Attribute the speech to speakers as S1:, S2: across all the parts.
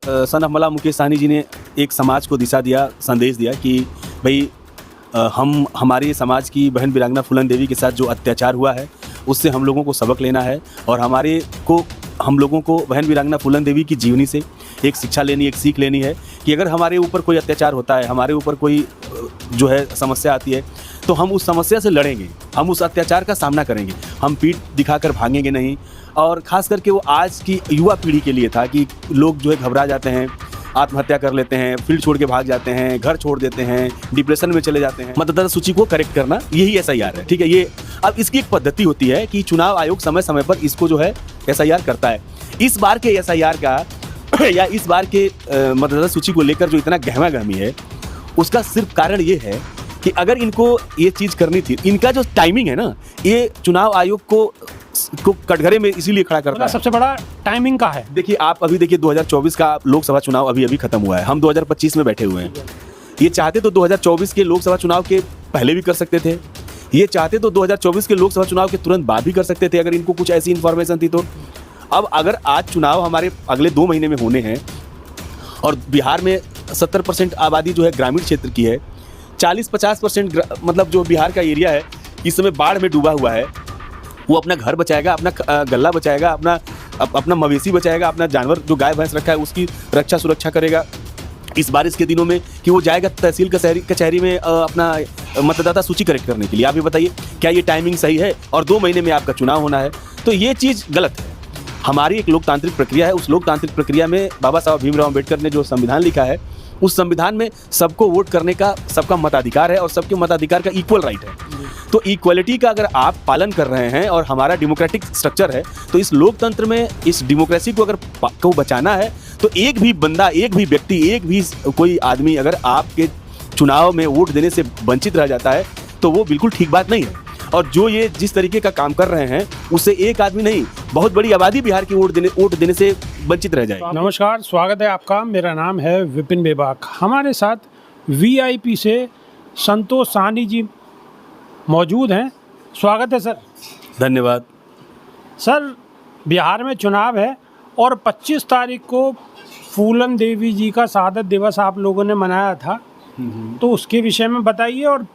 S1: Son of मल्ला मुकेश सहनी जी ने एक समाज को दिशा दिया, संदेश दिया कि भाई हमारे समाज की बहन वीरांगना फूलन देवी के साथ जो अत्याचार हुआ है उससे हम लोगों को सबक लेना है और हम लोगों को बहन वीरांगना फूलन देवी की जीवनी से एक शिक्षा लेनी, एक सीख लेनी है कि अगर हमारे ऊपर कोई अत्याचार होता है, हमारे ऊपर कोई जो है समस्या आती है तो हम उस समस्या से लड़ेंगे, हम उस अत्याचार का सामना करेंगे, हम पीठ दिखाकर भागेंगे नहीं। और ख़ास करके वो आज की युवा पीढ़ी के लिए था कि लोग जो है घबरा जाते हैं, आत्महत्या कर लेते हैं, फील्ड छोड़ के भाग जाते हैं, घर छोड़ देते हैं, डिप्रेशन में चले जाते हैं। मतदाता सूची को करेक्ट करना यही SIR है, ठीक है। ये अब इसकी एक पद्धति होती है कि चुनाव आयोग समय समय पर इसको जो है SIR करता है। इस बार के SIR का या इस बार के मतदाता सूची को लेकर जो इतना गहमा-गहमी है उसका सिर्फ कारण ये है कि अगर इनको ये चीज़ करनी थी, इनका जो टाइमिंग है ना, ये चुनाव आयोग को कटघरे में इसीलिए खड़ा करता है।
S2: सबसे बड़ा टाइमिंग का है।
S1: देखिए आप अभी देखिए 2024 का लोकसभा चुनाव अभी खत्म हुआ है, हम 2025 में बैठे हुए हैं। ये चाहते तो 2024 के लोकसभा चुनाव के पहले भी कर सकते थे, ये चाहते तो 2024 के लोकसभा चुनाव के तुरंत बाद भी कर सकते थे अगर इनको कुछ ऐसी इन्फॉर्मेशन थी तो। अब अगर आज चुनाव हमारे अगले 2 महीने में होने हैं और बिहार में 70% आबादी जो है ग्रामीण क्षेत्र की है, 40-50% मतलब जो बिहार का एरिया है इस समय बाढ़ में डूबा हुआ है, वो अपना घर बचाएगा, अपना गल्ला बचाएगा, अपना मवेशी बचाएगा, अपना जानवर जो गाय भैंस रखा है उसकी रक्षा सुरक्षा करेगा इस बारिश के दिनों में कि वो जाएगा तहसील कचहरी में अपना मतदाता सूची करेक्ट करने के लिए। आप ये बताइए क्या ये टाइमिंग सही है? और 2 महीने में आपका चुनाव होना है, तो ये चीज़ गलत है। हमारी एक लोकतांत्रिक प्रक्रिया है, उस लोकतांत्रिक प्रक्रिया में बाबा साहब भीमराव अम्बेडकर ने जो संविधान लिखा है उस संविधान में सबको वोट करने का सबका मताधिकार है और सबके मताधिकार का इक्वल राइट है। तो इक्वलिटी का अगर आप पालन कर रहे हैं और हमारा डेमोक्रेटिक स्ट्रक्चर है तो इस लोकतंत्र में इस डेमोक्रेसी को अगर को बचाना है तो एक भी बंदा, एक भी व्यक्ति, एक भी कोई आदमी अगर आपके चुनाव में वोट देने से वंचित रह जाता है तो वो बिल्कुल ठीक बात नहीं है। और जो ये जिस तरीके का काम कर रहे हैं उससे एक आदमी नहीं, बहुत बड़ी आबादी बिहार की वोट देने से वंचित रह जाए।
S2: नमस्कार, स्वागत है आपका। मेरा नाम है विपिन बेबाक। हमारे साथ VIP से संतोष सहनी जी मौजूद हैं। स्वागत है सर।
S1: धन्यवाद
S2: सर। बिहार में चुनाव है और 25 तारीख को फूलन देवी जी का शहादत दिवस आप लोगों ने मनाया था, तो उसके विषय में बताइए और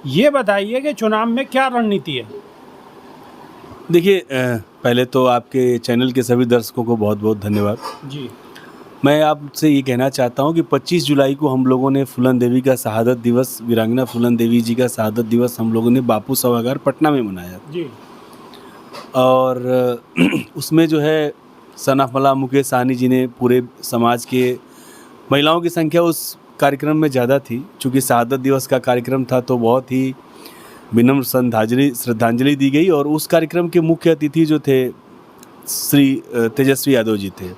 S2: ये बताइए कि चुनाव में क्या रणनीति है।
S1: देखिए पहले तो आपके चैनल के सभी दर्शकों को बहुत बहुत धन्यवाद
S2: जी।
S1: मैं आपसे ये कहना चाहता हूँ कि 25 जुलाई को हम लोगों ने फूलन देवी का शहादत दिवस, वीरांगना फूलन देवी जी का शहादत दिवस हम लोगों ने बापू सभागार पटना में मनाया
S2: जी।
S1: और उसमें जो है सन ऑफ मल्ला मुकेश सहनी जी ने पूरे समाज के महिलाओं की संख्या उस कार्यक्रम में ज़्यादा थी। चूँकि शहादत दिवस का कार्यक्रम था तो बहुत ही विनम्र श्रद्धांजलि दी गई और उस कार्यक्रम के मुख्य अतिथि जो थे श्री तेजस्वी यादव जी थे।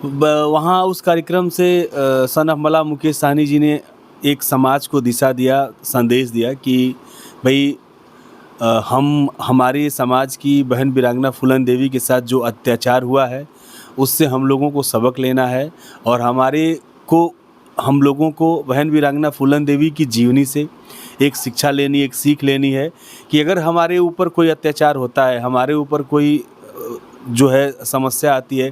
S1: वहाँ उस कार्यक्रम से सन ऑफ मल्ला मुकेश सहनी जी ने एक समाज को दिशा दिया, संदेश दिया कि भाई हमारे समाज की बहन वीरांगना फूलन देवी के साथ जो अत्याचार हुआ है उससे हम लोगों को सबक लेना है और हम लोगों को बहन वीरांगना फूलन देवी की जीवनी से एक शिक्षा लेनी, एक सीख लेनी है कि अगर हमारे ऊपर कोई अत्याचार होता है, हमारे ऊपर कोई जो है समस्या आती है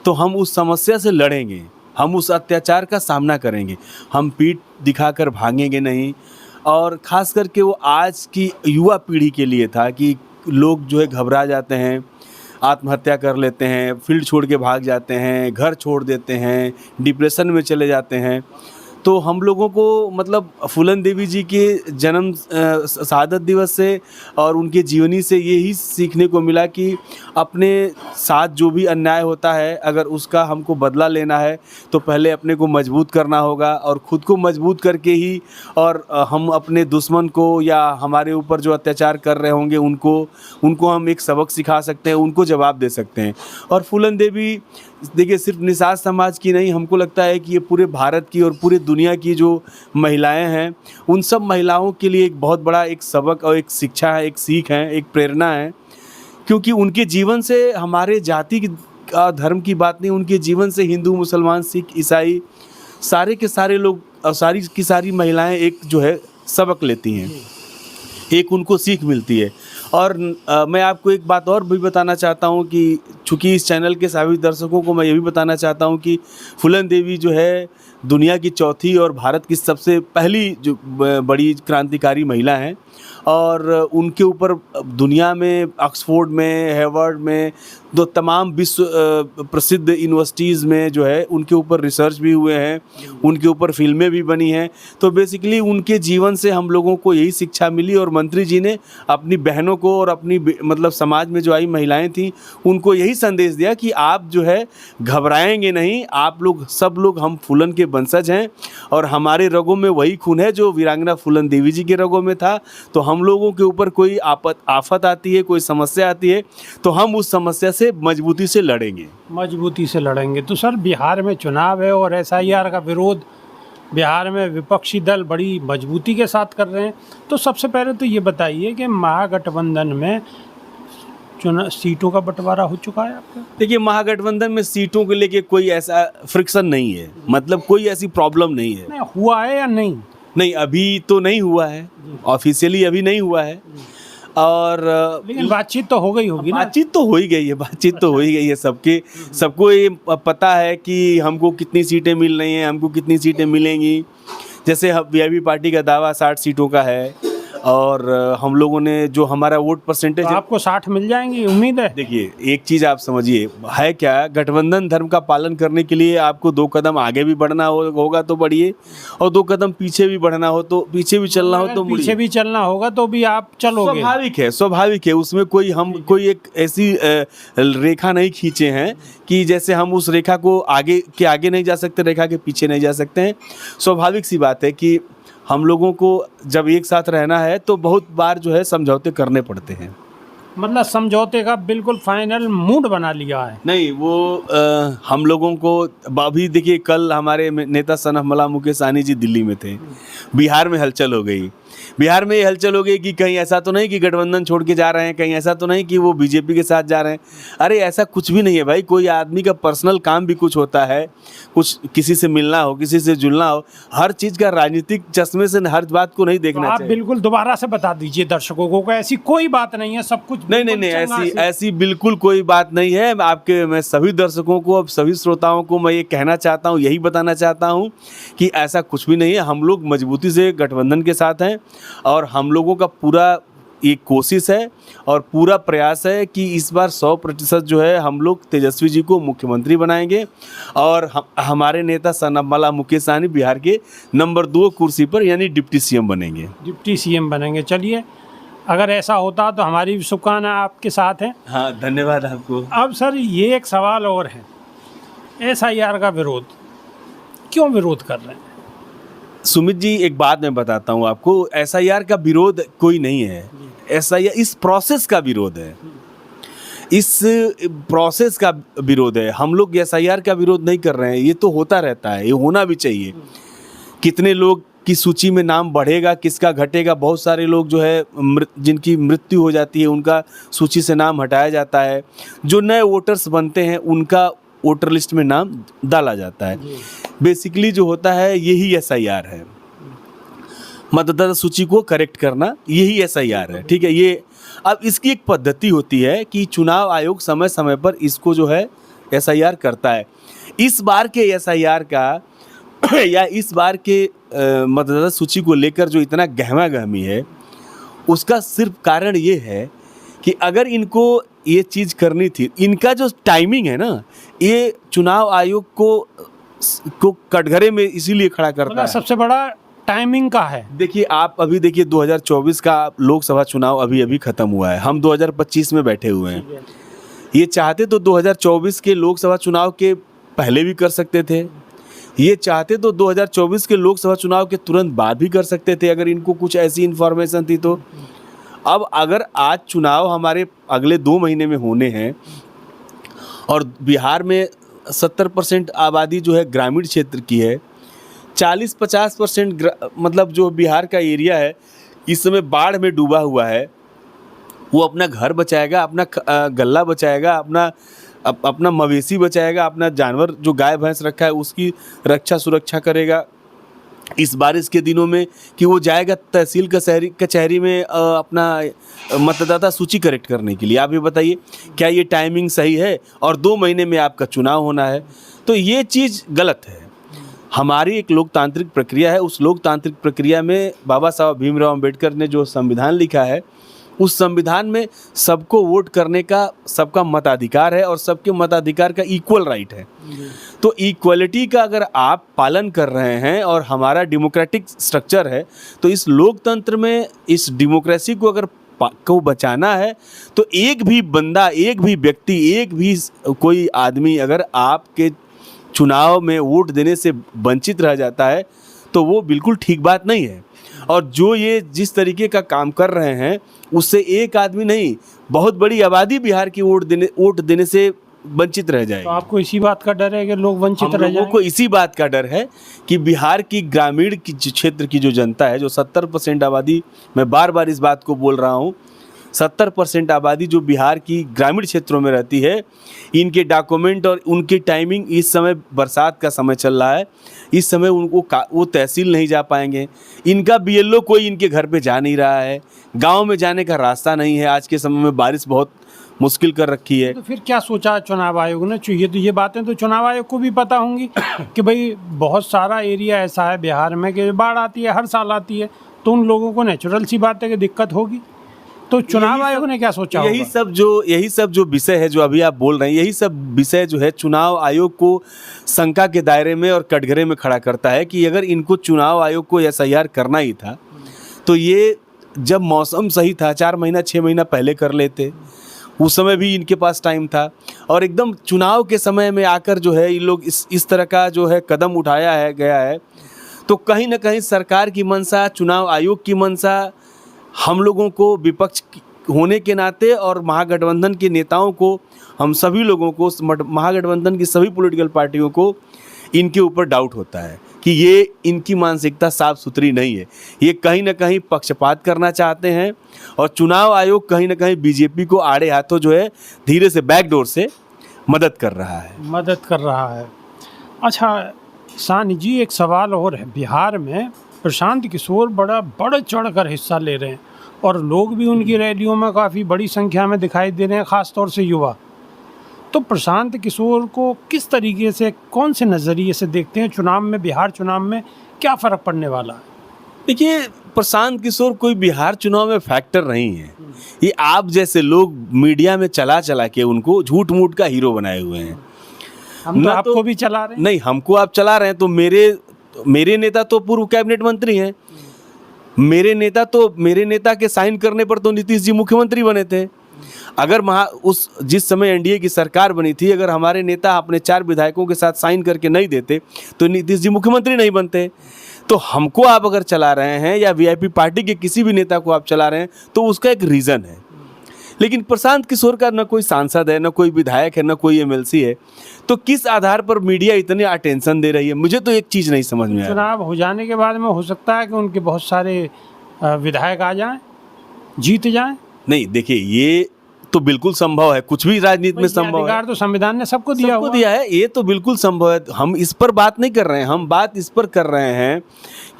S1: तो हम उस समस्या से लड़ेंगे, हम उस अत्याचार का सामना करेंगे, हम पीठ दिखाकर भागेंगे नहीं। और ख़ास करके वो आज की युवा पीढ़ी के लिए था कि लोग जो है घबरा जाते हैं, आत्महत्या कर लेते हैं, फील्ड छोड़ के भाग जाते हैं, घर छोड़ देते हैं, डिप्रेशन में चले जाते हैं। तो हम लोगों को मतलब फूलन देवी जी के जन्म शहादत दिवस से और उनके जीवनी से यही सीखने को मिला कि अपने साथ जो भी अन्याय होता है अगर उसका हमको बदला लेना है तो पहले अपने को मजबूत करना होगा और ख़ुद को मजबूत करके ही और हम अपने दुश्मन को या हमारे ऊपर जो अत्याचार कर रहे होंगे उनको हम एक सबक सिखा सकते हैं, उनको जवाब दे सकते हैं। और फूलन देवी देखिए सिर्फ निषाद समाज की नहीं, हमको लगता है कि ये पूरे भारत की और पूरी दुनिया की जो महिलाएं हैं उन सब महिलाओं के लिए एक बहुत बड़ा एक सबक और एक शिक्षा है, एक सीख है, एक प्रेरणा है। क्योंकि उनके जीवन से हमारे जाति का धर्म की बात नहीं, उनके जीवन से हिंदू, मुसलमान, सिख, ईसाई सारे के सारे लोग और सारी की सारी महिलाएं एक जो है सबक लेती हैं, एक उनको सीख मिलती है। और मैं आपको एक बात और भी बताना चाहता हूँ कि चूँकि इस चैनल के सभी दर्शकों को मैं ये भी बताना चाहता हूँ कि फूलन देवी जो है दुनिया की चौथी और भारत की सबसे पहली जो बड़ी क्रांतिकारी महिला हैं, और उनके ऊपर दुनिया में ऑक्सफोर्ड में, हार्वर्ड में, दो तमाम विश्व प्रसिद्ध यूनिवर्सिटीज़ में जो है उनके ऊपर रिसर्च भी हुए हैं, उनके ऊपर फिल्में भी बनी हैं। तो बेसिकली उनके जीवन से हम लोगों को यही शिक्षा मिली, और मंत्री जी ने अपनी बहनों को और अपनी मतलब समाज में जो आई महिलाएं थीं उनको यही संदेश दिया कि आप जो है घबराएंगे नहीं, आप लोग सब लोग हम फूलन के वंशज हैं और हमारे रगों में वही खून है जो वीरांगना फूलन देवी जी के रगों में था। तो हम लोगों के ऊपर कोई आफत आती है, कोई समस्या आती है, तो हम उस समस्या से मजबूती से लड़ेंगे।
S2: मजबूती से लड़ेंगे। तो सर बिहार में चुनाव है और SIR का विरोध बिहार में विपक्षी दल बड़ी मजबूती के साथ कर रहे हैं। तो सबसे पहले तो ये बताइए कि महागठबंधन में सीटों का बंटवारा हो चुका है आपका?
S1: देखिए, महागठबंधन में सीटों को लेके कोई ऐसा फ्रिक्शन नहीं है, मतलब कोई ऐसी प्रॉब्लम नहीं है।
S2: नहीं हुआ है या नहीं?
S1: नहीं, अभी तो नहीं हुआ है, ऑफिशियली अभी नहीं हुआ है। और
S2: लेकिन बातचीत तो हो गई होगी ना?
S1: बातचीत तो हो ही गई है, बातचीत तो हो ही गई है। सबको ये पता है कि हमको कितनी सीटें मिल रही हैं, हमको कितनी सीटें मिलेंगी। जैसे वीआईपी पार्टी का दावा 60 सीटों का है, और हम लोगों ने जो हमारा वोट परसेंटेज,
S2: तो आपको 60 मिल जाएंगी उम्मीद है?
S1: देखिए, एक चीज़ आप समझिए, है क्या, गठबंधन धर्म का पालन करने के लिए आपको 2 कदम आगे भी बढ़ना होगा तो बढ़िए, और 2 कदम पीछे भी बढ़ना हो तो पीछे भी चलना हो तो मुड़िए।
S2: पीछे भी चलना होगा तो भी आप चलोगे?
S1: स्वाभाविक है। उसमें कोई एक ऐसी रेखा नहीं खींचे हैं कि जैसे हम उस रेखा को आगे नहीं जा सकते, रेखा के पीछे नहीं जा सकते हैं। स्वाभाविक सी बात है कि हम लोगों को जब एक साथ रहना है तो बहुत बार जो है समझौते करने पड़ते हैं।
S2: मतलब समझौते का बिल्कुल फाइनल मूड बना लिया है?
S1: नहीं, वो हम लोगों को अभी देखिए, कल हमारे नेता सनम मला मुकेश सहनी जी दिल्ली में थे, बिहार में हलचल हो गई। बिहार में ये हलचल हो गई कि कहीं ऐसा तो नहीं कि गठबंधन छोड़ के जा रहे हैं, कहीं ऐसा तो नहीं कि वो बीजेपी के साथ जा रहे हैं। अरे ऐसा कुछ भी नहीं है भाई, कोई आदमी का पर्सनल काम भी कुछ होता है, कुछ किसी से मिलना हो, किसी से जुलना हो, हर चीज़ का राजनीतिक चश्मे से हर बात को नहीं देखना चाहिए।
S2: आप बिल्कुल दोबारा से बता दीजिए दर्शकों को, ऐसी कोई बात नहीं है, सब कुछ
S1: नहीं, ऐसी बिल्कुल कोई बात नहीं है। मैं सभी दर्शकों को, अब सभी श्रोताओं को मैं ये कहना चाहता हूँ, यही बताना चाहता हूँ कि ऐसा कुछ भी नहीं है। हम लोग मजबूती से गठबंधन के साथ हैं, और हम लोगों का पूरा एक कोशिश है और पूरा प्रयास है कि इस बार 100% जो है हम लोग तेजस्वी जी को मुख्यमंत्री बनाएंगे, और हमारे नेता सनम मला मुकेश सहनी बिहार के नंबर 2 कुर्सी पर यानी डिप्टी सीएम बनेंगे। चलिए, अगर ऐसा होता तो हमारी भी शुभकामना आपके साथ है। हाँ, धन्यवाद आपको।
S2: अब सर ये एक सवाल और है, SIR का विरोध क्यों विरोध कर रहे हैं?
S1: सुमित जी, एक बात मैं बताता हूँ आपको, SIR का विरोध कोई नहीं है, SIR इस प्रोसेस का विरोध है, इस प्रोसेस का विरोध है। हम लोग SIR का विरोध नहीं कर रहे हैं, ये तो होता रहता है, ये होना भी चाहिए। कितने लोग की सूची में नाम बढ़ेगा, किसका घटेगा, बहुत सारे लोग जो है जिनकी मृत्यु हो जाती है उनका सूची से नाम हटाया जाता है, जो नए वोटर्स बनते हैं उनका वोटर लिस्ट में नाम डाला जाता है। बेसिकली जो होता है यही SIR है, मतदाता सूची को करेक्ट करना, यही SIR है, ठीक है। ये अब इसकी एक पद्धति होती है कि चुनाव आयोग समय समय पर इसको जो है SIR करता है। इस बार के SIR का या इस बार के मतदाता सूची को लेकर जो इतना गहमा गहमी है, उसका सिर्फ कारण ये है कि अगर इनको ये चीज़ करनी थी, इनका जो टाइमिंग है ना, ये चुनाव आयोग को कटघरे में इसीलिए खड़ा करता है।
S2: सबसे बड़ा टाइमिंग का है।
S1: देखिए, आप अभी देखिए 2024 का लोकसभा चुनाव अभी खत्म हुआ है, हम 2025 में बैठे हुए हैं। ये चाहते तो 2024 के लोकसभा चुनाव के पहले भी कर सकते थे, ये चाहते तो 2024 के लोकसभा चुनाव के तुरंत बाद भी कर सकते थे, अगर इनको कुछ ऐसी इन्फॉर्मेशन थी तो। अब अगर आज चुनाव हमारे अगले 2 महीने में होने हैं, और बिहार में 70% आबादी जो है ग्रामीण क्षेत्र की है, 40-50% मतलब जो बिहार का एरिया है इस समय बाढ़ में डूबा हुआ है, वो अपना घर बचाएगा, अपना गल्ला बचाएगा, अपना मवेशी बचाएगा, अपना जानवर जो गाय भैंस रखा है उसकी रक्षा सुरक्षा करेगा। इस बारिश के दिनों में कि वो जाएगा तहसील कचहरी में अपना मतदाता सूची करेक्ट करने के लिए। आप ये बताइए क्या ये टाइमिंग सही है? और 2 महीने में आपका चुनाव होना है, तो ये चीज़ गलत है। हमारी एक लोकतांत्रिक प्रक्रिया है, उस लोकतांत्रिक प्रक्रिया में बाबा साहब भीमराव अंबेडकर ने जो संविधान लिखा है, उस संविधान में सबको वोट करने का सबका मताधिकार है और सबके मताधिकार का इक्वल राइट है। तो इक्वलिटी का अगर आप पालन कर रहे हैं और हमारा डेमोक्रेटिक स्ट्रक्चर है, तो इस लोकतंत्र में इस डेमोक्रेसी को अगर को बचाना है, तो एक भी बंदा, एक भी व्यक्ति, एक भी कोई आदमी अगर आपके चुनाव में वोट देने से वंचित रह जाता है, तो वो बिल्कुल ठीक बात नहीं है। और जो ये जिस तरीके का काम कर रहे हैं, उससे एक आदमी नहीं, बहुत बड़ी आबादी बिहार की वोट देने से वंचित रह जाएगी।
S2: तो आपको इसी बात का डर है कि लोग वंचित रह जाएंगे?
S1: लोगों को इसी बात का डर है कि बिहार की ग्रामीण की क्षेत्र की जो जनता है, जो 70% आबादी, मैं बार बार इस बात को बोल रहा हूँ, 70% आबादी जो बिहार की ग्रामीण क्षेत्रों में रहती है, इनके डॉक्यूमेंट और उनकी टाइमिंग, इस समय बरसात का समय चल रहा है, इस समय उनको वो तहसील नहीं जा पाएंगे। इनका BLO कोई इनके घर पे जा नहीं रहा है, गांव में जाने का रास्ता नहीं है। आज के समय में बारिश बहुत मुश्किल कर रखी है।
S2: तो फिर क्या सोचा चुनाव आयोग ने? ये बातें तो चुनाव आयोग को भी पता होंगी कि भाई बहुत सारा एरिया ऐसा है बिहार में कि बाढ़ आती है, हर साल आती है, तो उन लोगों को नेचुरल सी बात है कि दिक्कत होगी। तो चुनाव आयोग ने क्या सोचा?
S1: यही सब जो विषय है जो अभी आप बोल रहे हैं, यही सब विषय जो है चुनाव आयोग को शंका के दायरे में और कटघरे में खड़ा करता है कि अगर इनको चुनाव आयोग को SIR करना ही था, तो ये जब मौसम सही था 4 महीना 6 महीना पहले कर लेते, उस समय भी इनके पास टाइम था। और एकदम चुनाव के समय में आकर जो है इन लोग इस तरह का जो है कदम उठाया गया है, तो कहीं ना कहीं सरकार की मंशा, चुनाव आयोग की मंशा, हम लोगों को विपक्ष होने के नाते और महागठबंधन के नेताओं को, हम सभी लोगों को, महागठबंधन की सभी पॉलिटिकल पार्टियों को इनके ऊपर डाउट होता है कि ये इनकी मानसिकता साफ सुथरी नहीं है। ये कहीं ना कहीं पक्षपात करना चाहते हैं और चुनाव आयोग कहीं ना कहीं BJP को आड़े हाथों जो है धीरे से बैकडोर से मदद कर रहा है।
S2: अच्छा सानी जी, एक सवाल और है। बिहार में प्रशांत किशोर बढ़ चढ़ कर हिस्सा ले रहे हैं और लोग भी उनकी रैलियों में काफ़ी बड़ी संख्या में दिखाई दे रहे हैं, ख़ासतौर से युवा। तो प्रशांत किशोर को किस तरीके से, कौन से नज़रिए से देखते हैं? चुनाव में, बिहार चुनाव में क्या फ़र्क पड़ने वाला है?
S1: देखिए, प्रशांत किशोर कोई बिहार चुनाव में फैक्टर नहीं है। ये आप जैसे लोग मीडिया में चला के उनको झूठ मूठ का हीरो बनाए हुए हैं।
S2: हम तो आपको भी चला रहे हैं।
S1: नहीं, हमको आप चला रहे हैं, तो मेरे नेता तो पूर्व कैबिनेट मंत्री हैं। मेरे नेता के साइन करने पर तो नीतीश जी मुख्यमंत्री बने थे। अगर जिस समय NDA की सरकार बनी थी, अगर हमारे नेता अपने 4 विधायकों के साथ साइन करके नहीं देते तो नीतीश जी मुख्यमंत्री नहीं बनते। तो हमको आप अगर चला रहे हैं या VIP पार्टी के किसी भी नेता को आप चला रहे हैं, तो उसका एक रीज़न है। लेकिन प्रशांत किशोर का न कोई सांसद है, न कोई विधायक है, न कोई MLC है, तो किस आधार पर मीडिया इतने अटेंशन दे रही है? मुझे तो एक चीज़ नहीं समझ में आ रही।
S2: चुनाव हो जाने के बाद में हो सकता है कि उनके बहुत सारे विधायक आ जाएं, जीत जाएं।
S1: नहीं, देखिए, ये तो बिल्कुल संभव है, कुछ भी राजनीति में संभव है।
S2: अधिकार तो संविधान ने सबको दिया
S1: है, ये तो बिल्कुल संभव है। हम इस पर बात नहीं कर रहे हैं, हम बात इस पर कर रहे हैं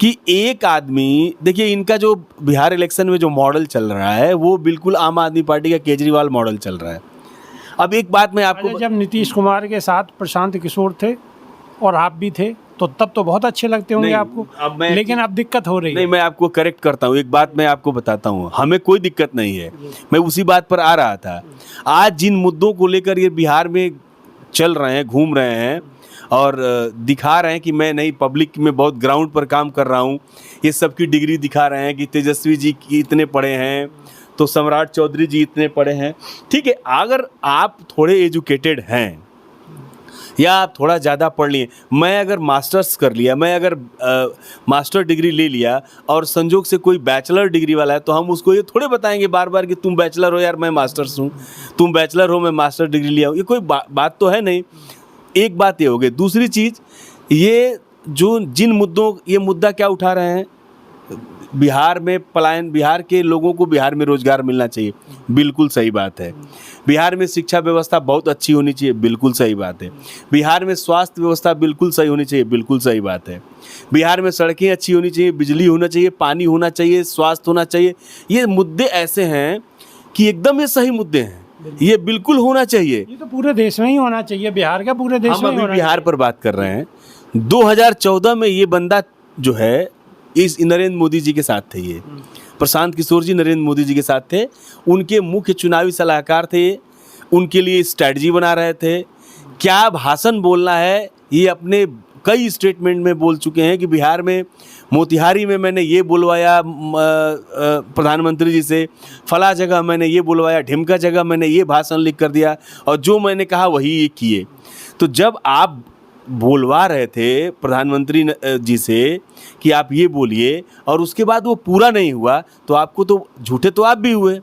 S1: कि एक आदमी, देखिए, इनका जो बिहार इलेक्शन में जो मॉडल चल रहा है, वो बिल्कुल आम आदमी पार्टी का केजरीवाल मॉडल चल रहा है। अब एक बात मैं आपको,
S2: जब नीतीश कुमार के साथ प्रशांत किशोर थे और आप भी थे, तो तब तो बहुत अच्छे लगते होंगे आपको, लेकिन अब दिक्कत हो रही है।
S1: नहीं, मैं आपको करेक्ट करता हूँ, एक बात मैं आपको बताता हूँ, हमें कोई दिक्कत नहीं है। मैं उसी बात पर आ रहा था। आज जिन मुद्दों को लेकर ये बिहार में चल रहे हैं, घूम रहे हैं और दिखा रहे हैं कि मैं नहीं, पब्लिक में बहुत ग्राउंड पर काम कर रहा हूँ, ये सबकी डिग्री दिखा रहे हैं कि तेजस्वी जी इतने पढ़े हैं, तो सम्राट चौधरी जी इतने पढ़े हैं। ठीक है, अगर आप थोड़े एजुकेटेड हैं या आप थोड़ा ज़्यादा पढ़ लिए, मैं अगर मास्टर्स कर लिया, मैं अगर मास्टर डिग्री ले लिया और संजोग से कोई बैचलर डिग्री वाला है, तो हम उसको ये थोड़े बताएंगे बार बार कि तुम बैचलर हो यार, मैं मास्टर्स हूँ, तुम बैचलर हो, मैं मास्टर डिग्री लिया हूँ। ये कोई बात तो है नहीं। एक बात ये हो गई। दूसरी चीज़, ये जो जिन मुद्दों, ये मुद्दा क्या उठा रहे हैं, बिहार में पलायन, बिहार के लोगों को बिहार में रोजगार मिलना चाहिए, बिल्कुल सही बात है। बिहार में शिक्षा व्यवस्था बहुत अच्छी होनी चाहिए, बिल्कुल सही बात है। बिहार में स्वास्थ्य व्यवस्था बिल्कुल सही होनी चाहिए, बिल्कुल सही बात है। बिहार में सड़कें अच्छी होनी चाहिए, बिजली होना चाहिए, पानी होना चाहिए, स्वास्थ्य होना चाहिए। ये मुद्दे ऐसे हैं कि एकदम ये सही मुद्दे हैं, ये बिल्कुल होना चाहिए।
S2: ये तो पूरे देश में ही होना चाहिए, बिहार का पूरे देश
S1: हम
S2: में ही
S1: अभी
S2: होना
S1: बिहार पर बात कर रहे हैं। 2014 में ये बंदा जो है इस नरेंद्र मोदी जी के साथ थे, ये प्रशांत किशोर जी नरेंद्र मोदी जी के साथ थे, उनके मुख्य चुनावी सलाहकार थे, उनके लिए स्ट्रैटेजी बना रहे थे। क्या भाषण बोलना है ये अपने कई स्टेटमेंट में बोल चुके हैं कि बिहार में मोतिहारी में मैंने ये बुलवाया प्रधानमंत्री जी से, फला जगह मैंने ये बुलवाया, ढिमका जगह मैंने ये भाषण लिख कर दिया और जो मैंने कहा वही ये किए। तो जब आप बोलवा रहे थे प्रधानमंत्री जी से कि आप ये बोलिए और उसके बाद वो पूरा नहीं हुआ तो आपको तो झूठे तो आप भी हुए।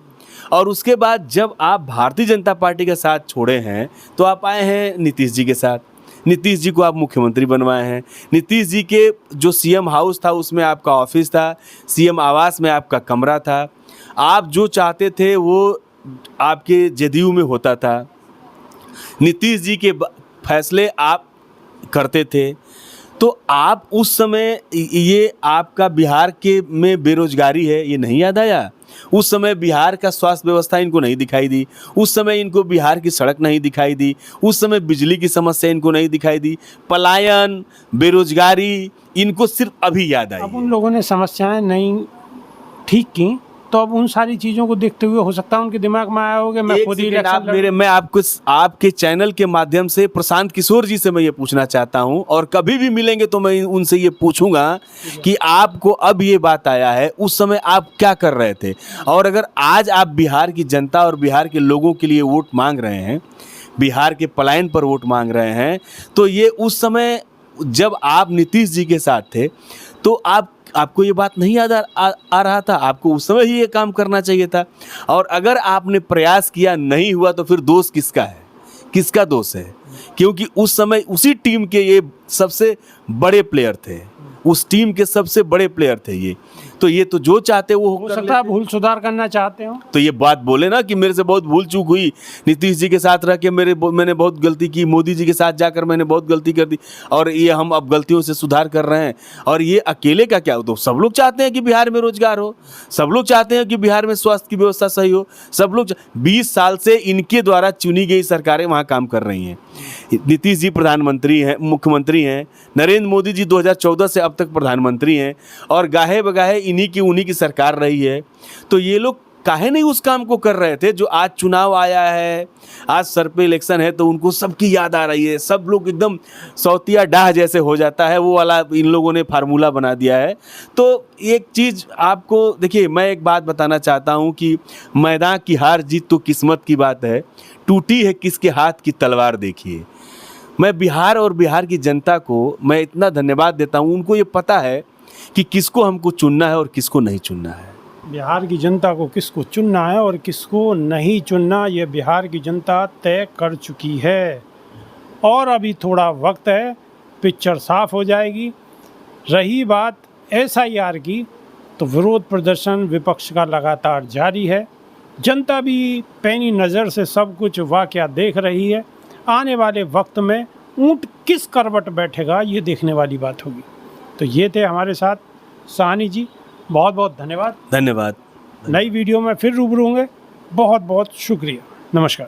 S1: और उसके बाद जब आप भारतीय जनता पार्टी का साथ छोड़े हैं तो आप आए हैं नीतीश जी के साथ, नीतीश जी को आप मुख्यमंत्री बनवाए हैं। नीतीश जी के जो सीएम हाउस था उसमें आपका ऑफिस था, सीएम आवास में आपका कमरा था, आप जो चाहते थे वो आपके जदयू में होता था, नीतीश जी के फैसले आप करते थे। तो आप उस समय ये आपका बिहार के में बेरोजगारी है ये नहीं याद आया? उस समय बिहार का स्वास्थ्य व्यवस्था इनको नहीं दिखाई दी, उस समय इनको बिहार की सड़क नहीं दिखाई दी, उस समय बिजली की समस्या इनको नहीं दिखाई दी, पलायन, बेरोजगारी इनको सिर्फ अभी याद आई।
S2: अब उन लोगों ने समस्याएं नहीं ठीक की तो अब उन सारी चीज़ों को देखते हुए हो सकता है उनके दिमाग में आया होगा मैं खुद ही
S1: मैं आपको आपके चैनल के माध्यम से प्रशांत किशोर जी से मैं ये पूछना चाहता हूं और कभी भी मिलेंगे तो मैं उनसे ये पूछूंगा कि आपको अब ये बात आया है, उस समय आप क्या कर रहे थे? और अगर आज आप बिहार की जनता और बिहार के लोगों के लिए वोट मांग रहे हैं, बिहार के पलायन पर वोट मांग रहे हैं, तो ये उस समय जब आप नीतीश जी के साथ थे तो आपको ये बात नहीं याद आ रहा था? आपको उस समय ही ये काम करना चाहिए था। और अगर आपने प्रयास किया नहीं हुआ तो फिर दोष किसका है? किसका दोष है? क्योंकि उस समय उसी टीम के ये सबसे बड़े प्लेयर थे, उस टीम के सबसे बड़े प्लेयर थे ये। तो ये तो जो चाहते वो
S2: हो सकता है भूल सुधार करना चाहते हो
S1: तो ये बात बोले ना कि मेरे से बहुत भूल चूक हुई, नीतीश जी के साथ रह के मैंने बहुत गलती की, मोदी जी के साथ जाकर मैंने बहुत गलती कर दी और ये हम अब गलतियों से सुधार कर रहे हैं। और ये अकेले का क्या हो? तो सब लोग चाहते हैं कि बिहार में रोजगार हो, सब लोग चाहते हैं कि बिहार में स्वास्थ्य की व्यवस्था सही हो, सब लोग 20 साल से इनके द्वारा चुनी गई सरकारें वहाँ काम कर रही हैं। नीतीश जी प्रधानमंत्री हैं, मुख्यमंत्री हैं, नरेंद्र मोदी जी 2014 से अब तक प्रधानमंत्री हैं और गाहे बगाहे उन्हीं की सरकार रही है। तो ये लोग काहे नहीं उस काम को कर रहे थे? जो आज चुनाव आया है, आज सर पे इलेक्शन है तो उनको सबकी याद आ रही है, सब लोग एकदम सौतिया डाह जैसे हो जाता है, वो वाला इन लोगों ने फार्मूला बना दिया है। तो एक चीज़ आपको देखिए, मैं एक बात बताना चाहता हूँ कि मैदान की हार जीत तो किस्मत की बात है, टूटी है किसके हाथ की तलवार देखिए। मैं बिहार और बिहार की जनता को मैं इतना धन्यवाद देता हूँ, उनको ये पता है कि किसको हमको चुनना है और किसको नहीं चुनना है।
S2: बिहार की जनता को किसको चुनना है और किसको नहीं चुनना ये बिहार की जनता तय कर चुकी है। और अभी थोड़ा वक्त है, पिक्चर साफ हो जाएगी। रही बात SIR की, तो विरोध प्रदर्शन विपक्ष का लगातार जारी है। जनता भी पैनी नज़र से सब कुछ वाक़या देख रही है। आने वाले वक्त में ऊँट किस करवट बैठेगा ये देखने वाली बात होगी। तो ये थे हमारे साथ साहनी जी, बहुत बहुत धन्यवाद।
S1: धन्यवाद।
S2: नई वीडियो में फिर रूबरू होंगे। बहुत बहुत शुक्रिया। नमस्कार।